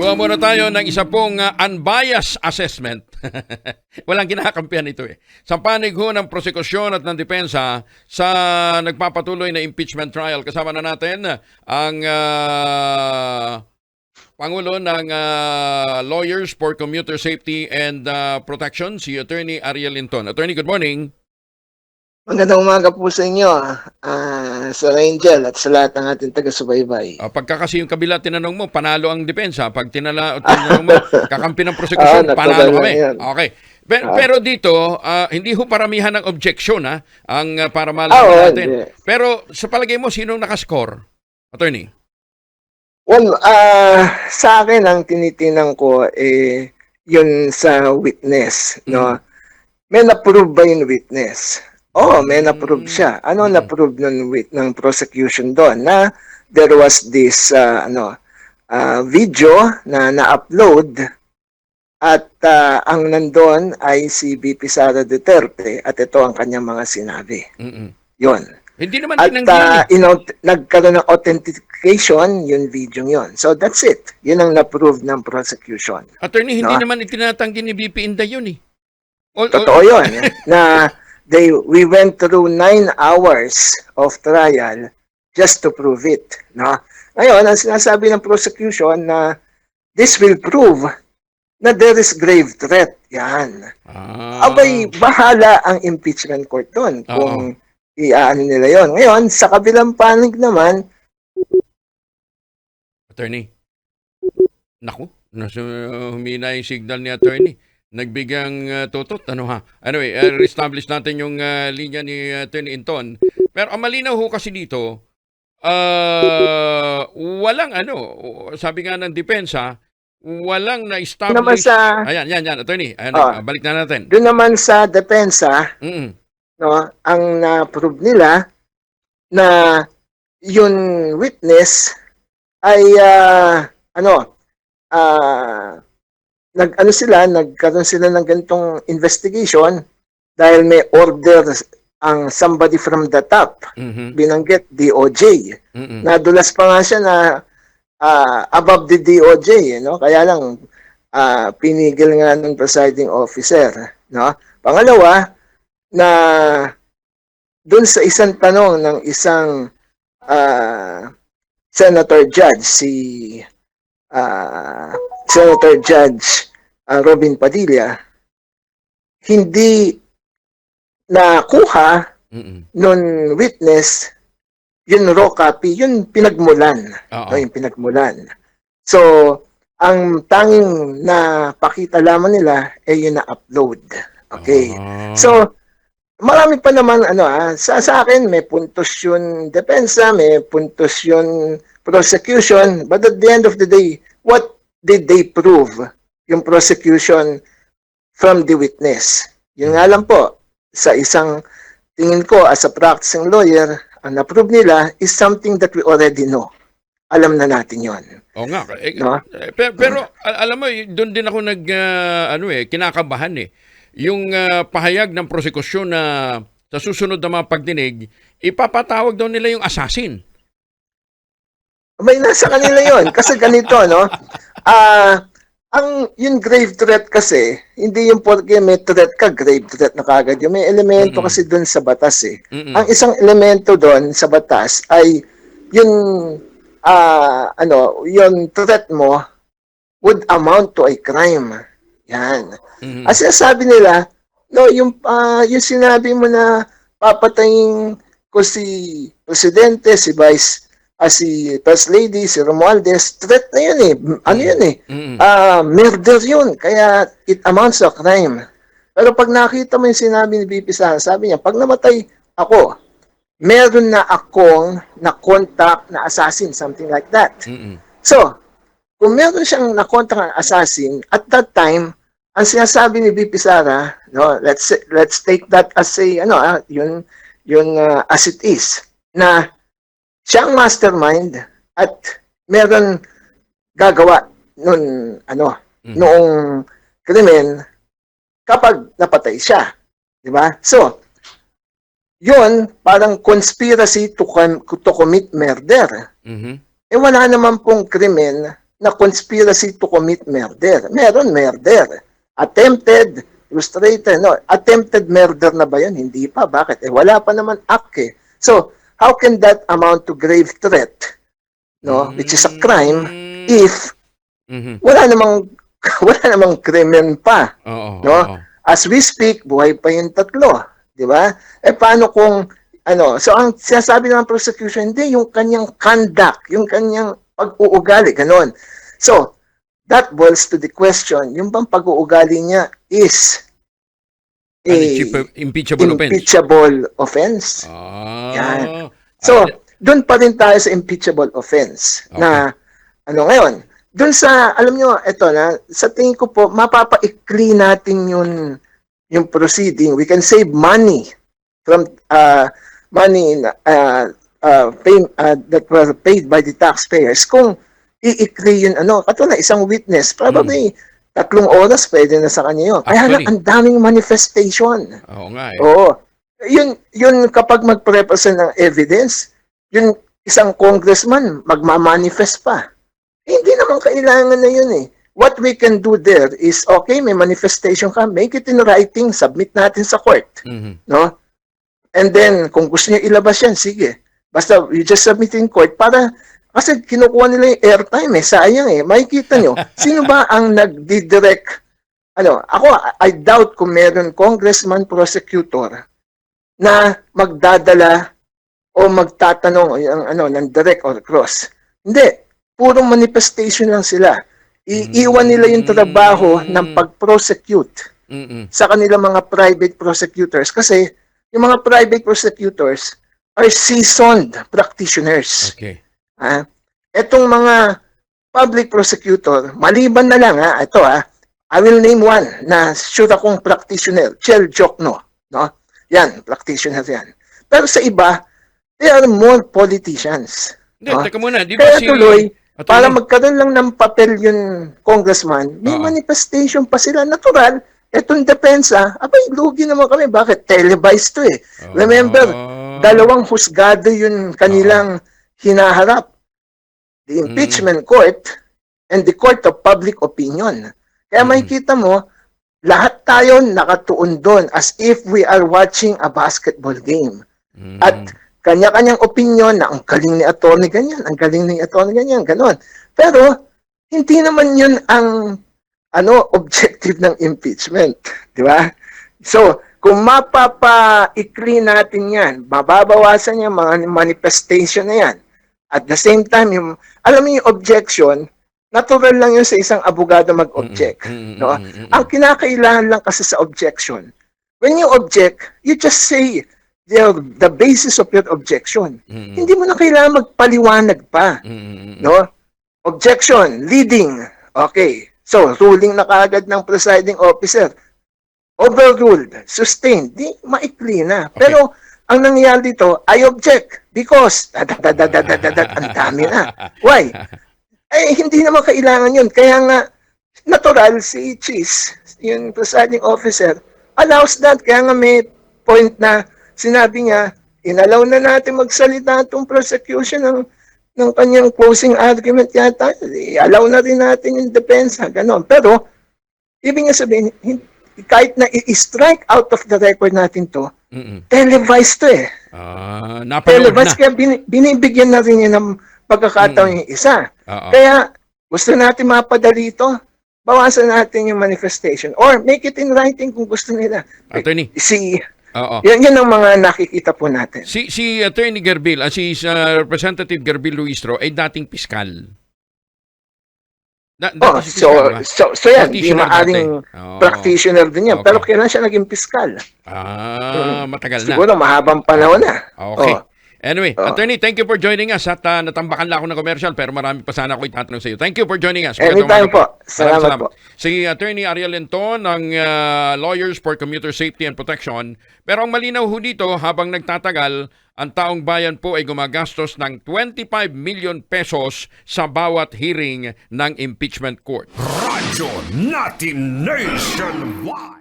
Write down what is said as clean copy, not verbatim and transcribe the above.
Kuha muna tayo ng isa pong unbiased assessment. Walang kinakampihan ito eh. Sa panig ho ng prosekusyon at ng depensa sa nagpapatuloy na impeachment trial. Kasama na natin ang Pangulo ng Lawyers for Commuter Safety and Protection, si Attorney Ariel Linton. Attorney, good morning. Magandang umaga po sa inyo, Sir Angel, at sa lahat ng ating taga-subaybay. Pagka kasi yung kabila tinanong mo, panalo ang depensa. Pag tinanong mo, kakampi ng prosekusyon, panalo kami. Okay. Pero dito, hindi ho paramihan ng objection ang para malaman natin. Hindi. Pero sa palagay mo, sinong nakascore? Attorney? Well, sa akin, ang tinitingnan ko, yun sa witness, no? May na-prove ba yung witness? May na-prove siya. Ano na-prove ng prosecution doon? Na there was this video na na-upload at ang nandun ay si VP Sara Duterte at ito ang kanyang mga sinabi. Yun. Hindi naman At tinanggihan nagkaroon ng authentication yung video yun. So that's it. Yun ang na-prove ng prosecution. Attorney, hindi naman itinatanggi ni VP Inday yun eh. Totoo yun. Na we went through 9 hours of trial just to prove it. No? Ngayon, ang sinasabi ng prosecution na this will prove na there is grave threat. Yan. Abay, bahala ang impeachment court doon kung iaano nila yon. Ngayon, sa kabilang panig naman, Attorney, naku, humina yung signal ni Attorney. Nagbigang tutot, Anyway, establish natin yung linya ni Attorney Inton. Pero ang malinaw ho kasi dito, walang sabi nga ng depensa, walang na-establish. Ayan, Attorney. Balik na natin. Doon naman sa depensa, no, ang na-prove nila na yung witness ay nagkaroon sila ng ganitong investigation dahil may order ang somebody from the top, binanggit DOJ. Nadulas pa nga siya na above the DOJ, no? Kaya lang pinigil nga ng presiding officer, no? Pangalawa, na dun sa isang tanong ng isang senator judge, si Senator Judge Robin Padilla, hindi nakuha nun witness yung raw copy, yung pinagmulan. No, yung pinagmulan. So, ang tanging na pakita lamang nila ay yung na-upload. Okay. So, marami pa naman, sa akin, may puntos yung depensa, may puntos yung prosecution, but at the end of the day, what did they prove yung prosecution from the witness? Yun nga lang po, sa isang tingin ko as a practicing lawyer, ang na-prove nila is something that we already know. Alam na natin yon. Oo nga. No? Pero alam mo, doon din ako kinakabahan eh. Yung pahayag ng prosekusyon na sa susunod na mga pagdinig, ipapatawag daw nila yung assassin. May nasa kanila yon. Kasi ganito, no? Yung grave threat kasi, hindi yung porque may threat ka, grave threat na kagad. Yung may elemento kasi doon sa batas eh. Ang isang elemento doon sa batas ay yung yung threat mo would amount to a crime. Yan. As sabi nila, no, yung sinabi mo na papatayin ko si Presidente, si si First Lady, si Romualdez, threat na yun eh. Murder yun. Kaya it amounts to a crime. Pero pag nakita mo yung sinabi ni VP Sara, sabi niya, pag namatay ako, meron na akong na-contact na assassin, something like that. So, kung meron siyang na-contact na assassin, at that time, ang sinasabi ni VP Sara, no, let's take that as a, as it is, na siyang mastermind at meron gagawa noong krimen kapag napatay siya. Di ba? So, yun, parang conspiracy to commit murder. Mm-hmm. Wala naman pong krimen na conspiracy to commit murder. Meron murder. Attempted, frustrated, no? Attempted murder na ba yan? Hindi pa. Bakit? Wala pa naman act eh. So, how can that amount to grave threat, no? Which is a crime if Mhm. wala namang krimen pa, Oo. no? Oo. As we speak, buhay pa yung tatlo, di ba? Paano kung so ang sinasabi ng prosecution, hindi yung kanyang conduct, yung kanyang pag-uugali, ganon. So, that boils to the question, yung bang pag-uugali niya is a Impeachable offense. impeachable offense? Yan. Ah. So, doon pa rin tayo sa impeachable offense na ngayon, doon sa, alam nyo, ito na, sa tingin ko po, mapapaikli natin yung proceeding. We can save money from money that was paid by the taxpayers kung iikli yun, katulad isang witness, probably 3 oras pwede na sa kanya yun. Kaya Actually, ang daming manifestation. Oo nga eh. Oo. Yun kapag mag-represent ng evidence, yung isang congressman magmamanifest pa. Hindi naman kailangan na yun eh. What we can do there is, okay, may manifestation ka, make it in writing, submit natin sa court. Mhm. No? And then, kung gusto niya ilabas yan, sige. Basta, you just submit in court para, kasi kinukuha nila yung airtime eh, sayang eh. Makikita nyo, sino ba ang nagdidirect? Ako, I doubt kung meron congressman prosecutor na magdadala o magtatanong ng direct or cross. Hindi. Purong manifestation lang sila. Iiwan nila yung trabaho ng pag-prosecute sa kanilang mga private prosecutors kasi yung mga private prosecutors are seasoned practitioners. Okay. Etong mga public prosecutor, maliban na lang I will name one na sure akong practitioner, Chel Jokno, no? Yan, practitioner yan. Pero sa iba, they are more politicians. Hindi, no? teka muna. Di ba Kaya si... tuloy, Attorney- para magkaroon lang ng papel yung congressman, may manifestation pa sila. Natural, etong depensa, abay, lugi naman kami. Bakit? Televised to eh. Remember, 2 husgado yung kanilang hinaharap. The impeachment court and the court of public opinion. Kaya makikita mo, lahat tayo nakatuon doon as if we are watching a basketball game. At kanya-kanyang opinion na ang galing ni attorney ganyan, ang galing ni attorney ganyan, ganon. Pero, hindi naman yun ang objective ng impeachment. Di ba? So, kung mapapaikli natin yan, mababawasan yung mga manifestation na yan. At the same time, alam mo yung objection, natural lang yun sa isang abogado mag-object. No? Ang kinakailangan lang kasi sa objection, when you object, you just say the basis of your objection. Hindi mo na kailangan magpaliwanag pa. No? Objection, leading. Okay. So, ruling na kaagad ng presiding officer. Overruled, sustained, di maikli na. Okay. Pero, ang nangyayari dito, I object because ang dami na. Why? Hindi naman kailangan yun. Kaya nga, natural si Cheese, yung presiding officer, allows that. Kaya nga may point na sinabi niya, inalaw na natin magsalita itong prosecution ng kanyang closing argument yata. Allow na rin natin yung depensa, ganon. Pero, ibig nga sabihin, kahit na i-strike out of the record natin to, televised to eh. Napanood Televised, na. kaya binibigyan na rin niya ng pagkakataon yung isa. Kaya, gusto natin mapadali ito, bawasan natin yung manifestation. Or, make it in writing kung gusto nila. Attorney. Yan ang mga nakikita po natin. Si Attorney Gerbil, si Representative Gerbil Luistro ay dating piskal. So yan, di maaring practitioner din yan. Okay. Pero kailan siya naging piskal? Matagal na. Siguro mahabang panahon na. Okay. Anyway, Attorney, thank you for joining us at natambakan lang ako ng commercial pero marami pa sana ako itatanong sa iyo. Thank you for joining us. Anytime po. Salamat po. Si Attorney Ariel Lenton ng Lawyers for Commuter Safety and Protection. Pero ang malinaw ho dito, habang nagtatagal, ang taong bayan po ay gumagastos ng 25 million pesos sa bawat hearing ng impeachment court. Radyo Natin Nationwide.